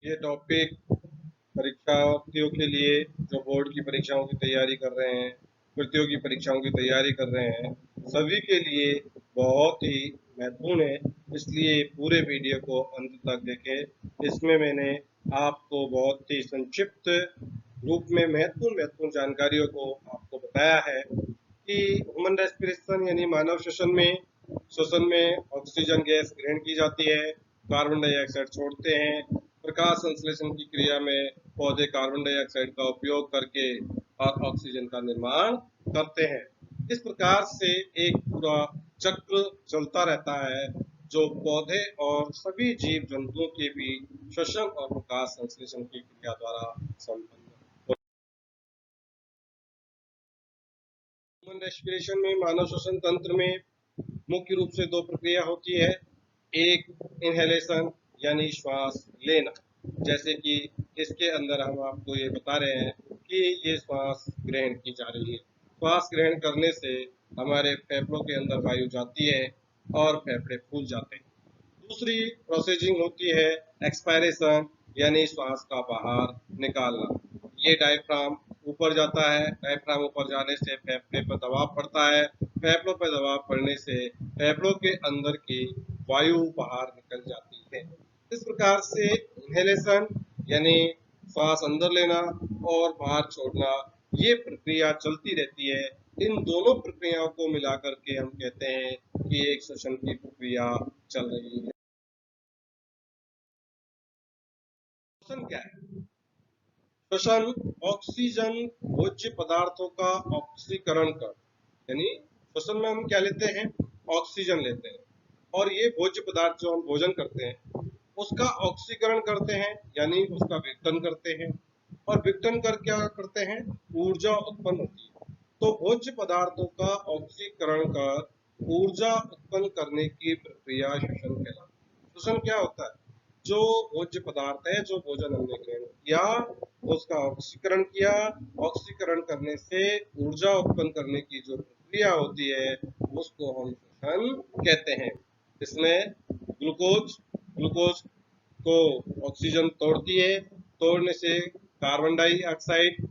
ये टॉपिक परीक्षार्थियों के लिए जो बोर्ड की परीक्षाओं की तैयारी कर रहे हैं, प्रतियोगी परीक्षाओं की तैयारी कर रहे हैं, सभी के लिए बहुत ही महत्वपूर्ण है। इसलिए पूरे वीडियो को अंत तक देखें। इसमें मैंने आपको बहुत ही संक्षिप्त रूप में महत्वपूर्ण महत्वपूर्ण जानकारियों को आपको बताया है कि ह्यूमन रेस्पिरेशन यानी मानव श्वसन में ऑक्सीजन गैस ग्रहण की जाती है, कार्बन डाइऑक्साइड छोड़ते हैं। प्रकाश संश्लेषण की क्रिया में पौधे कार्बन डाइऑक्साइड का उपयोग करके और ऑक्सीजन का निर्माण करते हैं। इस प्रकार से एक पूरा चक्र चलता रहता है जो पौधे और सभी जीव जंतुओं के बीच श्वसन और प्रकाश संश्लेषण की क्रिया द्वारा संपन्न। ह्यूमन रेस्पिरेशन में मानव श्वसन तंत्र में मुख्य रूप से दो प्रक्रिया होती है। एक इनहेलेशन यानी श्वास लेना, जैसे कि इसके अंदर हम आपको ये बता रहे हैं कि ये श्वास ग्रहण की जा रही है। श्वास ग्रहण करने से हमारे फेफड़ों के अंदर वायु जाती है और फेफड़े फूल जाते हैं। दूसरी प्रोसेसिंग होती है एक्सपायरेशन यानी श्वास का बाहर निकालना। ये डायफ्राम ऊपर जाता है, डायफ्राम ऊपर जाने से फेफड़े पर दबाव पड़ता है, फेफड़ों पर दबाव पड़ने से फेफड़ों के अंदर की वायु बाहर निकल जाती है। इस प्रकार से इनहेलेशन यानी श्वास अंदर लेना और बाहर छोड़ना, ये प्रक्रिया चलती रहती है। इन दोनों प्रक्रियाओं को मिलाकर के हम कहते हैं कि एक श्वसन की प्रक्रिया चल रही है। श्वसन क्या है? श्वसन ऑक्सीजन भोज्य पदार्थों का ऑक्सीकरण कर, यानी श्वसन में हम क्या लेते हैं? ऑक्सीजन लेते हैं और ये भोज्य पदार्थ जो हम भोजन करते हैं उसका ऑक्सीकरण करते हैं, यानी उसका विघटन करते हैं। और विघटन कर क्या करते हैं? ऊर्जा उत्पन्न होती है। तो भोज्य पदार्थों का ऑक्सीकरण कर ऊर्जा उत्पन्न करने की प्रक्रिया श्वसन कहलाती है। श्वसन क्या होता है? जो भोज्य पदार्थ है, जो भोजन हमने ग्रहण किया, उसका ऑक्सीकरण किया, ऑक्सीकरण करने से ऊर्जा उत्पन्न करने की जो प्रक्रिया होती है उसको हम श्वसन कहते हैं। इसमें ग्लूकोज ग्लूकोज को ऑक्सीजन तोड़ती है, तोड़ने से कार्बन डाइऑक्साइड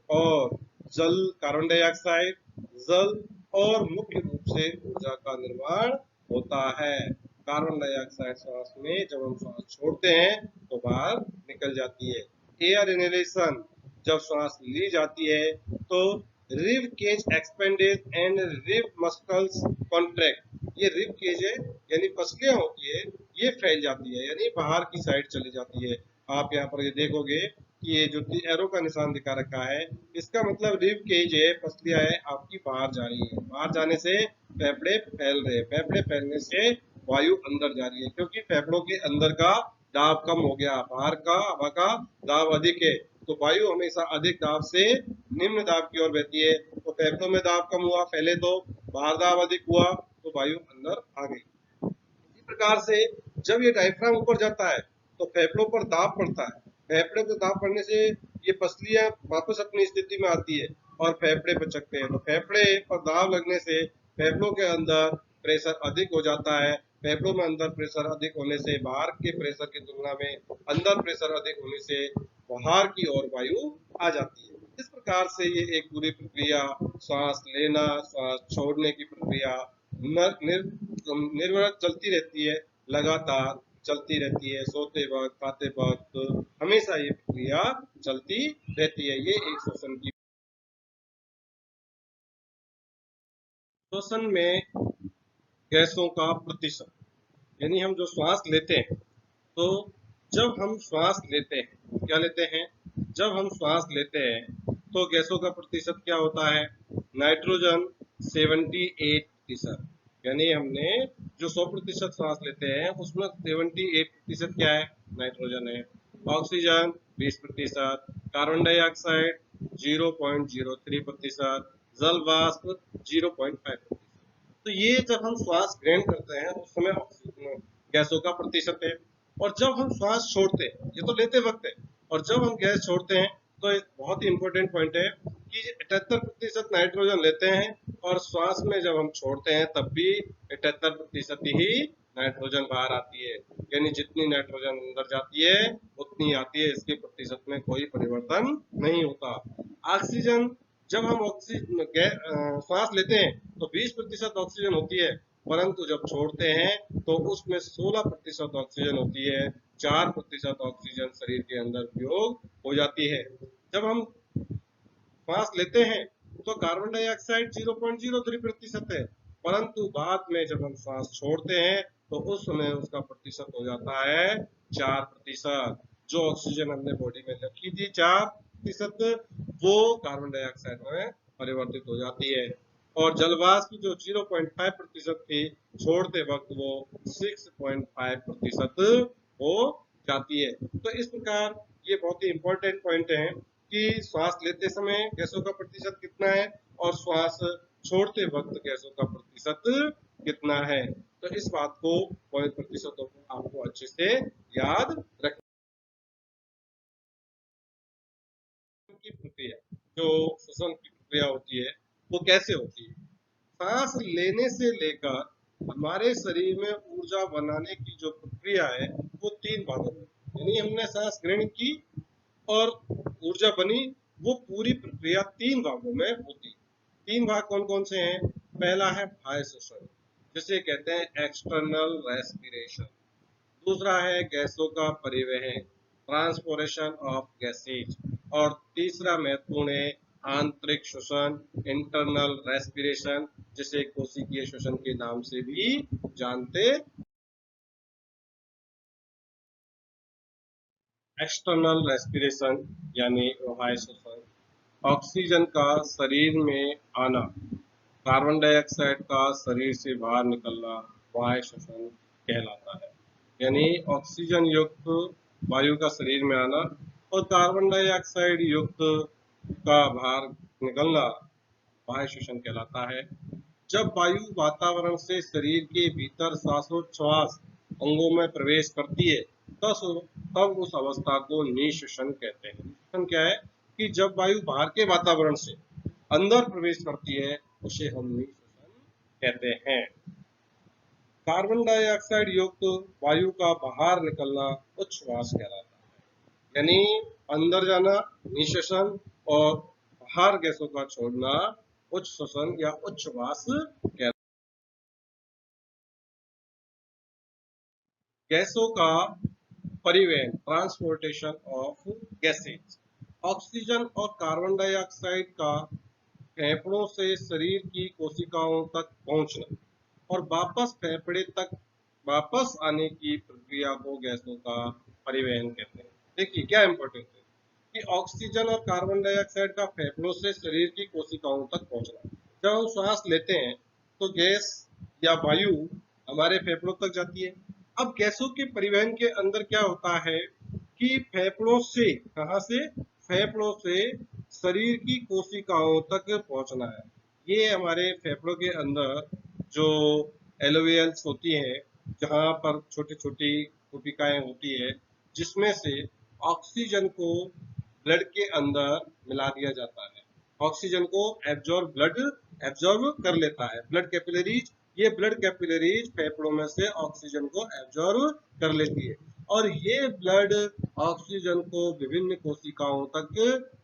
और जल, कार्बन डाइऑक्साइड, जल और मुख्य रूप से ऊर्जा का निर्माण होता है। कार्बन डाइऑक्साइड श्वास में जब हम श्वास छोड़ते हैं तो बाहर निकल जाती है। एयर इनहेलेशन, जब श्वास ली जाती है तो rib cage expanded and rib muscles contract. ये रिब केज है यानी पसलियां होती है, ये फैल जाती है यानी बाहर की साइड चली जाती है। आप यहाँ पर ये देखोगे कि ये जो एरो का निशान दिखा रखा है, इसका मतलब रिब केज है, पसलियां है आपकी बाहर जा रही है। बाहर जाने से फेफड़े फैल रहे हैं, फेफड़े फैलने से वायु अंदर जा रही है, क्योंकि फेफड़ों के अंदर का दाब कम हो गया, बाहर का हवा का दाब अधिक है। तो वायु हमेशा अधिक दाब से निम्न दाब की ओर बहती है। तो फेफड़ों में दाब कम हुआ, फैले तो बाहर दाब अधिक हुआ तो वायु अंदर आ गई। इसी प्रकार से जब ये डायफ्राम ऊपर जाता है तो फेफड़ों पर दाब पड़ता है। फेफड़े पर दाब पड़ने से ये पसलियां वापस अपनी स्थिति में आती है और फेफड़े पर चकते हैं। तो फेफड़े पर दाब लगने से फेफड़ों के अंदर प्रेशर अधिक हो जाता है। फेफड़ों में अंदर प्रेशर अधिक होने से बाहर के प्रेशर की तुलना में अंदर प्रेशर अधिक होने से बाहर की ओर वायु आ जाती है। इस प्रकार से ये एक पूरी प्रक्रिया, श्वास लेना, श्वास छोड़ने की प्रक्रिया निर्भर चलती रहती है, लगातार चलती रहती है। सोते वक्त, खाते वक्त हमेशा ये प्रक्रिया चलती रहती है। ये एक श्वसन की। श्वसन में गैसों का प्रतिशत, यानी हम जो श्वास लेते हैं, तो जब हम श्वास लेते हैं, क्या लेते हैं? जब हम श्वास लेते हैं तो गैसों का प्रतिशत क्या होता है? नाइट्रोजन 78%, यानी हमने जो 100% श्वास लेते हैं उसमें 78% क्या है? नाइट्रोजन है। ऑक्सीजन 20%, कार्बन डाइऑक्साइड 0.03%, जल वाष्प 0.5%। तो ये जब हम श्वास ग्रहण करते हैं उस समय ऑक्सीजन गैसों का प्रतिशत है। और जब हम श्वास छोड़ते हैं, ये तो लेते वक्त है, और जब हम गैस छोड़ते हैं तो एक बहुत ही इंपॉर्टेंट पॉइंट है कि 78% नाइट्रोजन लेते हैं और श्वास में जब हम छोड़ते हैं तब भी 78% ही नाइट्रोजन बाहर आती है, यानी जितनी नाइट्रोजन अंदर जाती है उतनी आती है, इसके प्रतिशत में कोई परिवर्तन नहीं होता। ऑक्सीजन, जब हम श्वास लेते हैं तो 20% ऑक्सीजन होती है, परंतु जब छोड़ते हैं तो उसमें 16% ऑक्सीजन होती है, 4% ऑक्सीजन शरीर के अंदर उपयोग हो जाती है। जब हम श्वास लेते हैं तो कार्बन डाइऑक्साइड 0.03% है, परंतु बाद में जब हम श्वास छोड़ते हैं तो उस समय उसका प्रतिशत हो जाता है 4%। जो ऑक्सीजन हमने बॉडी में रखी थी 4%, वो कार्बन डाइऑक्साइड में परिवर्तित हो जाती है। और जलवाष्प जो 0.5% थी, छोड़ते वक्त वो 6.5% हो जाती है। तो इस प्रकार ये बहुत ही इंपॉर्टेंट पॉइंट है कि श्वास लेते समय गैसों का प्रतिशत कितना है और श्वास छोड़ते वक्त गैसों का प्रतिशत कितना है। तो इस बात को प्रतिशतों को आपको अच्छे से याद रखना। की प्रक्रिया, जो श्वसन की प्रक्रिया होती है वो कैसे होती है? सांस लेने से लेकर हमारे शरीर में ऊर्जा बनाने की जो प्रक्रिया है वो 3 भागों में, यानी हमने सांस ग्रहण की और ऊर्जा बनी, वो पूरी प्रक्रिया 3 भागों में होती है। 3 भाग कौन कौन से हैं? पहला है बाह्य श्वसन, जिसे कहते हैं एक्सटर्नल रेस्पिरेशन। दूसरा है गैसों का परिवहन, ट्रांसपोर्टेशन ऑफ गैसेज। और तीसरा महत्वपूर्ण है आंतरिक श्वसन, इंटरनल रेस्पिरेशन, जिसे कोशिकीय श्वसन के नाम से भी जानते। एक्सटर्नल रेस्पिरेशन यानी बाह्य श्वसन, ऑक्सीजन का शरीर में आना, कार्बन डाइऑक्साइड का शरीर से बाहर निकलना बाह्य श्वसन कहलाता है। यानी ऑक्सीजन युक्त वायु का शरीर में आना और कार्बन डाइऑक्साइड युक्त का बाहर निकलना बाह्य श्वसन कहलाता है। जब वायु वातावरण से शरीर के भीतर श्वासोच्छ्वास अंगों में प्रवेश करती है तब उस अवस्था को निःश्वसन कहते हैं। निःश्वसन क्या है? कि जब वायु बाहर के वातावरण से अंदर प्रवेश करती है उसे हम निःश्वसन कहते हैं। कार्बन डाइऑक्साइड युक्त वायु का बाहर निकलना उच्छ्वास कहलाता है। यानी अंदर जाना निःश्वसन और बाहर गैसों का छोड़ना उच्च श्वसन या उच्छ्वास कहलाता है। गैसों का परिवहन, ट्रांसपोर्टेशन ऑफ गैसेज। ऑक्सीजन और कार्बन डाइऑक्साइड का फेफड़ों से शरीर की कोशिकाओं तक पहुंचना और वापस फेफड़े तक वापस आने की प्रक्रिया को गैसों का परिवहन कहते हैं। देखिए क्या इंपॉर्टेंट है कि ऑक्सीजन और कार्बन डाइऑक्साइड का फेफड़ों से शरीर की कोशिकाओं तक पहुंचना। जब हम श्वास लेते हैं तो गैस या वायु हमारे फेफड़ों तक जाती है। अब गैसों के परिवहन के अंदर क्या होता है कि फेफड़ों से, कहां से? फेफड़ों से शरीर की कोशिकाओं तक पहुंचना है। ये हमारे फेफड़ों के अंदर जो एलोवियल्स होती हैं, जहां पर छोटी छोटी कोशिकाएं होती है, जिसमें से ऑक्सीजन को ब्लड के अंदर मिला दिया जाता है। ऑक्सीजन को ब्लड एब्जॉर्ब कर लेता है। ब्लड कैपिलरीज, ये ब्लड कैपिलरीज फेफड़ों में से ऑक्सीजन को एब्जॉर्ब कर लेती है और ये ब्लड ऑक्सीजन को विभिन्न कोशिकाओं तक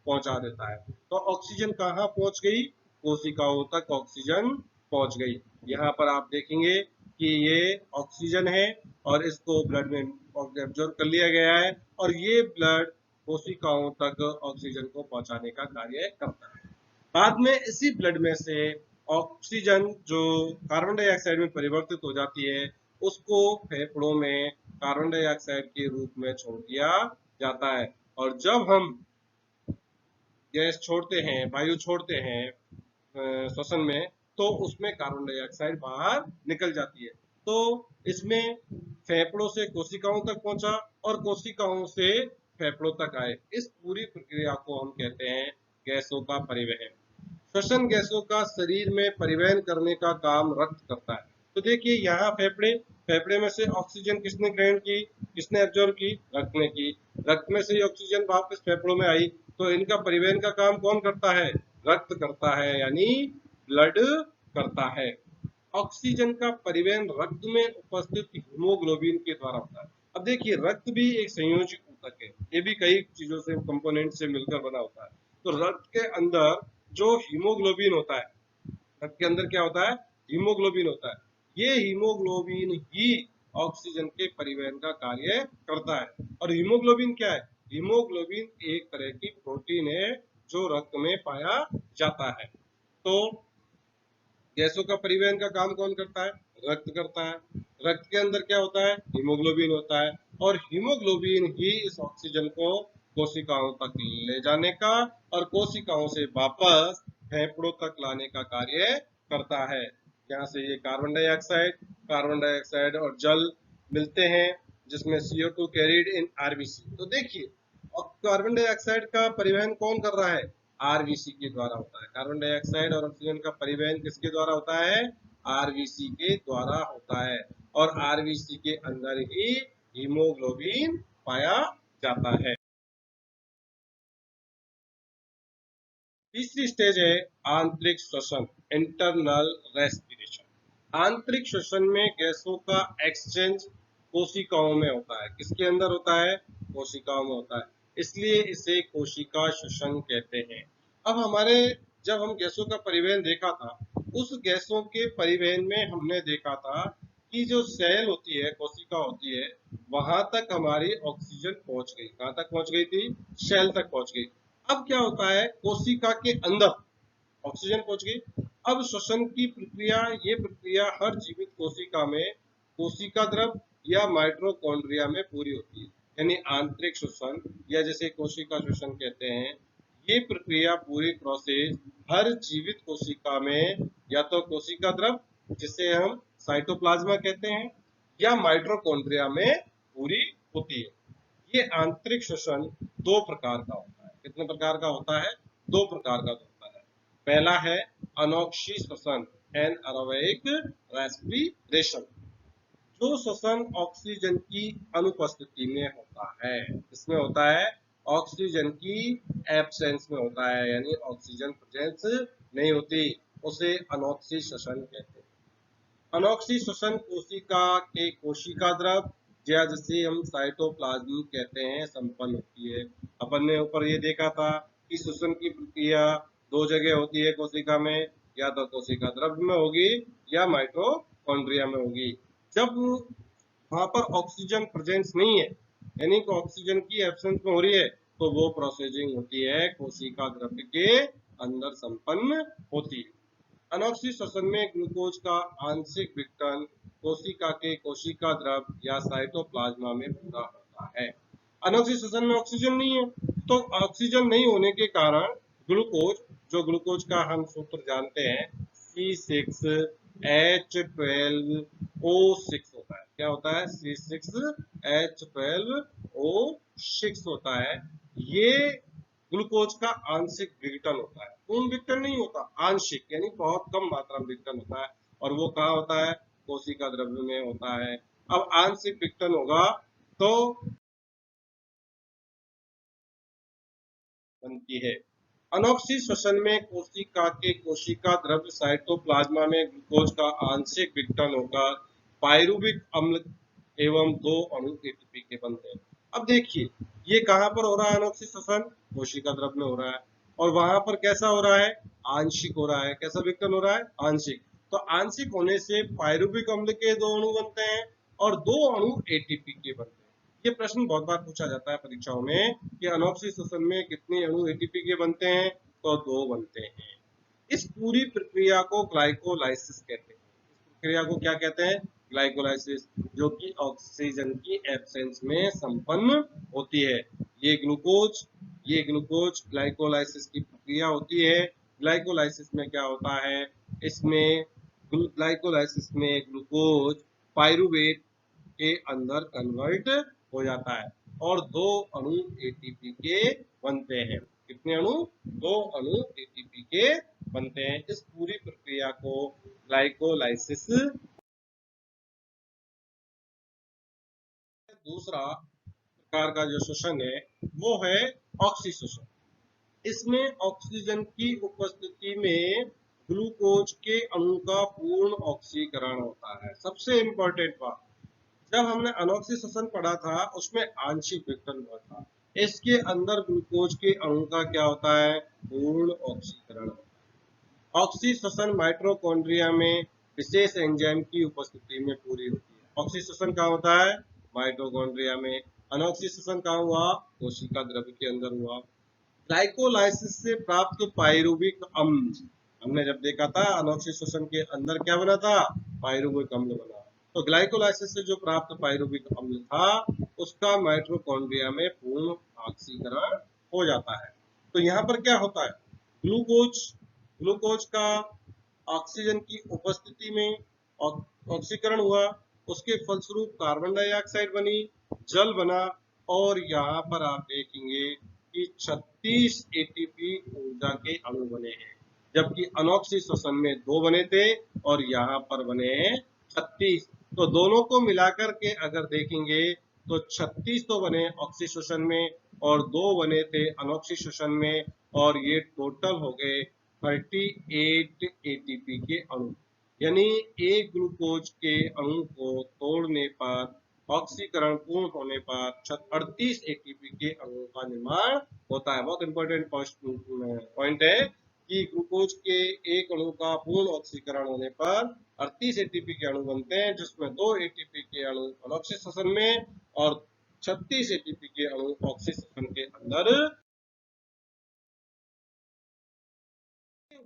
पहुंचा देता है। तो ऑक्सीजन कहाँ पहुंच गई? कोशिकाओं तक ऑक्सीजन पहुंच गई। यहाँ पर आप देखेंगे कि ये ऑक्सीजन है और इसको ब्लड में एब्जॉर्ब कर लिया गया है और ये ब्लड कोशिकाओं तक ऑक्सीजन को पहुंचाने का कार्य करता है। बाद में इसी ब्लड में से ऑक्सीजन जो कार्बन डाइऑक्साइड में परिवर्तित हो जाती है, उसको फेफड़ों में कार्बन डाइऑक्साइड के रूप में छोड़ दिया जाता है। और जब हम गैस छोड़ते हैं, वायु छोड़ते हैं श्वसन में, तो उसमें कार्बन डाइऑक्साइड बाहर निकल जाती है। तो इसमें फेफड़ों से कोशिकाओं तक पहुंचा और कोशिकाओं से फेफड़ों तक आए। इस पूरी प्रक्रिया को हम कहते हैं गैसों का परिवहन। श्वसन गैसों का शरीर में परिवहन करने का काम रक्त करता है। तो देखिए यहाँ फेफड़े में से ऑक्सीजन किसने ग्रहण की, किसने एब्जॉर्ब की? रक्त ने की। रक्त में से ऑक्सीजन वापस फेफड़ों में आई, तो इनका परिवहन का काम कौन करता है? रक्त करता है, यानी ब्लड करता है। ऑक्सीजन का परिवहन रक्त में उपस्थित हीमोग्लोबिन के द्वारा होता है। अब देखिए रक्त भी एक संयोजी ऊतक है, ये भी कई चीजों से कंपोनेंट से मिलकर बना होता है। तो रक्त के अंदर जो हीमोग्लोबिन होता है, रक्त के अंदर क्या होता है, हीमोग्लोबिन होता है। ये हीमोग्लोबिन ही ऑक्सीजन के परिवहन का कार्य करता है। और हीमोग्लोबिन क्या है, हीमोग्लोबिन एक तरह की प्रोटीन है जो रक्त में पाया जाता है। तो गैसों का परिवहन का काम कौन करता है, रक्त करता है। रक्त के अंदर क्या होता है, हीमोग्लोबिन होता है। और हीमोग्लोबिन ही इस ऑक्सीजन को कोशिकाओं तक ले जाने का और कोशिकाओं से वापस फेफड़ों तक लाने का कार्य करता है। यहाँ से ये कार्बन डाइऑक्साइड और जल मिलते हैं, जिसमें CO2 कैरिड इन आरबीसी। तो देखिए अब कार्बन डाइऑक्साइड का परिवहन कौन कर रहा है, आरबीसी के द्वारा होता है। कार्बन डाइऑक्साइड और ऑक्सीजन का परिवहन किसके द्वारा होता है, आरबीसी के द्वारा होता है। और आरबीसी के अंदर ही हीमोग्लोबिन पाया जाता है। तीसरी स्टेज है आंतरिक श्वसन, इंटरनल रेस्पिरेशन। आंतरिक श्वसन में गैसों का एक्सचेंज कोशिकाओं में होता है। किसके अंदर होता है, कोशिकाओं में होता है, इसलिए इसे कोशिका श्वसन कहते हैं। अब हमारे जब हम गैसों का परिवहन देखा था, उस गैसों के परिवहन में हमने देखा था कि जो सेल होती है, कोशिका होती है, वहां तक हमारी ऑक्सीजन पहुंच गई। कहां तक पहुंच गई थी, सेल तक पहुंच गई। अब क्या होता है, कोशिका के अंदर ऑक्सीजन पहुंच गई। अब श्वसन की प्रक्रिया, ये प्रक्रिया हर जीवित कोशिका में कोशिका द्रव या माइटोकॉन्ड्रिया में पूरी होती है। यानी आंतरिक श्वसन या जिसे कोशिका श्वसन कहते हैं, ये प्रक्रिया पूरी प्रोसेस हर जीवित कोशिका में या तो कोशिका द्रव जिसे हम साइटोप्लाज्मा कहते हैं या माइटोकॉन्ड्रिया में पूरी होती है। ये आंतरिक श्वसन दो प्रकार का होता है। कितने प्रकार का होता है, दो प्रकार का होता है। पहला है अनोक्षी श्वसन, एनारोबिक रेस्पिरेशन, जो श्वसन ऑक्सीजन की अनुपस्थिति में होता है। इसमें होता है ऑक्सीजन की एब्सेंस में होता है, यानी ऑक्सीजन प्रेजेंस नहीं होती, उसे अनोक्षी श्वसन कहते हैं। अनोक्षी श्वसन कोशिका के कोशिका द्रव या जिसे हम साइटोप्लाज्म कहते हैं संपन्न होती है। अपन ने ऊपर ये देखा था कि श्वसन की प्रक्रिया दो जगह होती है कोशिका में, या तो कोशिका द्रव में होगी या माइटोकॉन्ड्रिया में होगी। जब वहां पर ऑक्सीजन प्रेजेंस नहीं है, यानी कि ऑक्सीजन की एब्सेंस में हो रही है, तो वो प्रोसेसिंग होती है कोशिका द्रव के अंदर संपन्न होती है। अनोक्षी श्वसन में ग्लूकोज का आंशिक विघटन कोशिका के कोशिका द्रव या साइटोप्लाज्मा में पूरा होता है। अनोक्षी श्वसन में ऑक्सीजन नहीं है, तो ऑक्सीजन नहीं होने के कारण ग्लूकोज, जो ग्लूकोज का हम सूत्र जानते हैं C6H12O6 होता है। क्या होता है, C6H12O6 होता है। ये ग्लूकोज का आंशिक विघटन होता है, पूर्ण विघटन नहीं होता, आंशिक, यानी बहुत कम मात्रा में विघटन होता है। और वो कहाँ होता है, कोशिका द्रव्य में होता है। अब आंशिक विघटन होगा तो बनती है। अनोक्षी श्वसन में कोशिका के कोशिका द्रव्य साइटोप्लाज्मा में ग्लूकोज का आंशिक विघटन होकर पायरुविक अम्ल एवं दो अणु एटीपी के बनते हैं। अब देखिए ये कहां पर हो रहा है, अनोक्षी श्वसन कोशिका द्रव्य में हो रहा है, और वहां पर कैसा हो रहा है, आंशिक हो रहा है। कैसा विघटन हो रहा है, आंशिक। तो आंशिक होने से पायरुविक अम्ल के दो अणु बनते हैं और दो अणु एटीपी के बनते हैं। ये प्रश्न बहुत बार पूछा जाता है परीक्षाओं में कि अनोक्षी श्वसन में कितने अणु एटीपी के बनते हैं, तो दो बनते हैं। इस पूरी प्रक्रिया को ग्लाइकोलाइसिस कहते हैं। इस प्रक्रिया को क्या कहते हैं, ग्लाइकोलाइसिस, जो कि ऑक्सीजन की एब्सेंस में संपन्न होती है। ये ग्लूकोज ग्लाइकोलाइसिस की प्रक्रिया होती है। ग्लाइकोलाइसिस में क्या होता है, इसमें ग्लाइकोलाइसिस में ग्लूकोज पायरुवेट के अंदर कन्वर्ट हो जाता है और दो अणु एटीपी के बनते हैं। कितने अणु, दो अणु एटीपी के बनते हैं। इस पूरी प्रक्रिया को ग्लाइकोलाइसिस। दूसरा प्रकार का जो श्वसन है वो है ऑक्सीश्वसन। इसमें ऑक्सीजन की उपस्थिति में ग्लूकोज के अणु का पूर्ण ऑक्सीकरण होता है। सबसे इंपॉर्टेंट बात, जब हमने अनोक्सी श्वसन पढ़ा था उसमें आंशिक विघटन हुआ था, इसके अंदर ग्लूकोज के अणु का क्या होता है, पूर्ण ऑक्सीकरण। ऑक्सी श्वसन माइटोकॉन्ड्रिया में विशेष एंजाइम की उपस्थिति में पूरी होती है। ऑक्सी श्वसन कहाँ होता है, माइटोकॉन्ड्रिया में। अनोक्सी श्वसन कहाँ हुआ, कोशिका द्रव्य के अंदर हुआ। ग्लाइकोलाइसिस से प्राप्त पाइरुविक अम्ल, हमने जब देखा था अनोक्सी श्वसन के अंदर क्या बना था, पाइरुविक अम्ल बना। तो ग्लाइकोलाइसिस से जो प्राप्त पाइरुविक अम्ल था उसका माइटोकॉन्ड्रिया में पूर्ण ऑक्सीकरण हो जाता है। तो यहाँ पर क्या होता है, ग्लूकोज का ऑक्सीजन की उपस्थिति में ऑक्सीकरण हुआ, उसके फलस्वरूप कार्बन डाइऑक्साइड बनी, जल बना, और यहाँ पर आप देखेंगे कि 36 एटीपी ऊर्जा के अणु बने हैं, जबकि अनोक्सी श्वसन में 2 बने थे और यहाँ पर बने हैं 36। तो दोनों को मिलाकर के अगर देखेंगे तो 36 तो बने ऑक्सी श्वसन में और 2 बने थे अनोक्सी श्वसन में, और ये टोटल हो गए 38 एटीपी के अणु। यानी एक ग्लूकोज के अणु को तोड़ने पर, ऑक्सीकरण पूर्ण होने पर 38 एटीपी के अणुओं का निर्माण होता है। बहुत इंपॉर्टेंट पॉइंट है कि ग्लूकोज के एक अणु का पूर्ण ऑक्सीकरण होने पर 38 एटीपी के अणु बनते हैं, जिसमें 2 एटीपी के अणु अनोक्सी श्वसन में और 36 एटीपी के अणु ऑक्सी श्वसन के अंदर।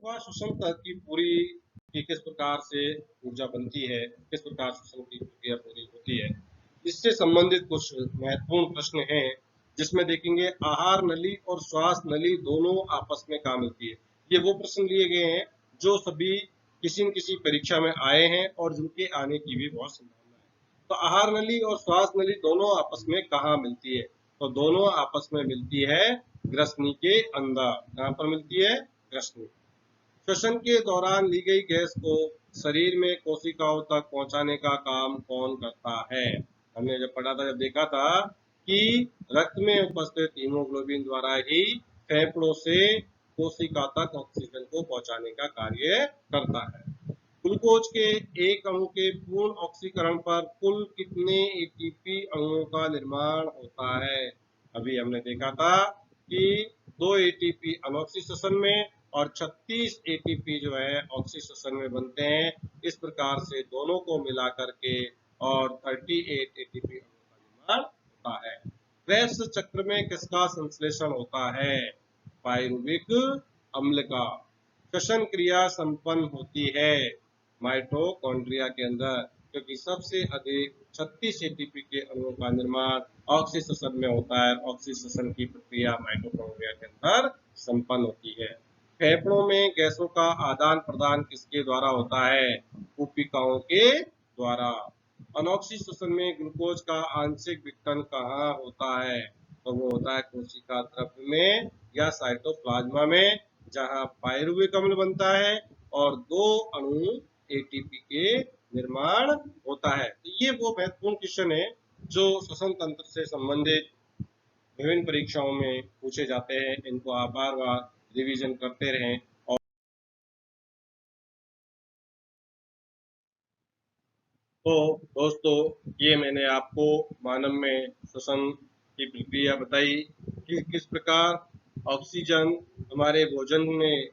वह श्वसन तक की पूरी कि किस प्रकार से ऊर्जा बनती है, किस प्रकार श्वसन की प्रक्रिया पूरी होती है, इससे संबंधित कुछ महत्वपूर्ण प्रश्न हैं, जिसमें देखेंगे आहार नली और श्वास नली दोनों आपस में कहाँ मिलती है। ये वो प्रश्न लिए गए हैं जो सभी किसी न किसी परीक्षा में आए हैं और जिनके आने की भी बहुत संभावना है। तो आहार नली और श्वास नली दोनों आपस में कहाँ मिलती है, तो दोनों आपस में मिलती है ग्रसनी के अंदर। कहाँ पर मिलती है, ग्रसनी। श्वसन के दौरान ली गई गैस को शरीर में कोशिकाओं तक पहुंचाने का काम कौन करता है। हमने जब पढ़ा था, जब देखा था कि रक्त में उपस्थित हीमोग्लोबिन द्वारा ही फेफड़ों से कोशिका तक ऑक्सीजन को पहुंचाने का कार्य करता है। ग्लूकोज के एक अणु के पूर्ण ऑक्सीकरण पर कुल कितने एटीपी अणुओं का निर्माण होता है। अभी हमने देखा था कि 2 एटीपी अनोक्सी श्वसन में और 36 एटीपी जो है ऑक्सी श्वसन में बनते हैं। इस प्रकार से दोनों को मिला करके और 38 एटीपी अणु का निर्माण होता है। क्रेब्स चक्र में किसका संश्लेषण होता है, पाइरुविक अम्ल का। श्वसन क्रिया संपन्न होती है माइटोकॉन्ड्रिया के अंदर, क्योंकि सबसे अधिक 36 एटीपी के अणुओं का निर्माण ऑक्सी श्वसन में होता है। ऑक्सी श्वसन की प्रक्रिया माइटोकॉन्ड्रिया के अंदर संपन्न होती है। फेफड़ों में गैसों का आदान प्रदान किसके द्वारा होता है, कोशिकाओं के द्वारा। अनोक्सी श्वसन में ग्लूकोज का आंशिक विघटन कहाँ होता है, तो वो होता है कोशिका द्रव्य में या साइटोप्लाज्मा में, जहाँ पाइरुविक अम्ल बनता है और 2 अणु एटीपी के निर्माण होता है। तो ये वो महत्वपूर्ण क्वेश्चन है जो श्वसन तंत्र से संबंधित विभिन्न परीक्षाओं में पूछे जाते हैं। इनको आप बार बार रिवीजन करते रहें। और तो दोस्तों, ये मैंने आपको मानव में श्वसन की प्रक्रिया बताई कि किस प्रकार ऑक्सीजन हमारे भोजन में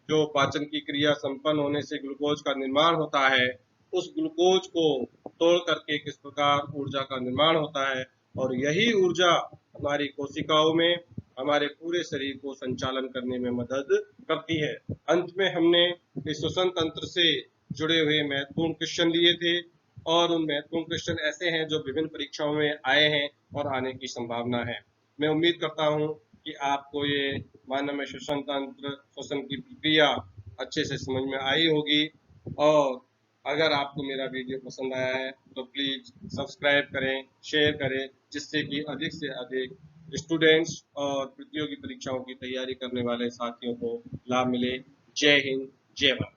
जो पाचन की क्रिया संपन्न होने से ग्लूकोज का निर्माण होता है, उस ग्लूकोज को तोड़ करके किस प्रकार ऊर्जा का निर्माण होता है, और यही ऊर्जा हमारी कोशिकाओं में हमारे पूरे शरीर को संचालन करने में मदद करती है। अंत में हमने इस श्वसन तंत्र से जुड़े हुए महत्वपूर्ण क्वेश्चन लिए थे, और उन महत्वपूर्ण क्वेश्चन ऐसे हैं जो विभिन्न परीक्षाओं में आए हैं और आने की संभावना है। मैं उम्मीद करता हूँ कि आपको ये मानव में श्वसन तंत्र, श्वसन की प्रक्रिया अच्छे से समझ में आई होगी। और अगर आपको मेरा वीडियो पसंद आया है तो प्लीज सब्सक्राइब करें, शेयर करें, जिससे कि अधिक से अधिक स्टूडेंट्स और प्रतियोगी परीक्षाओं की तैयारी करने वाले साथियों को लाभ मिले। जय हिंद, जय भारत।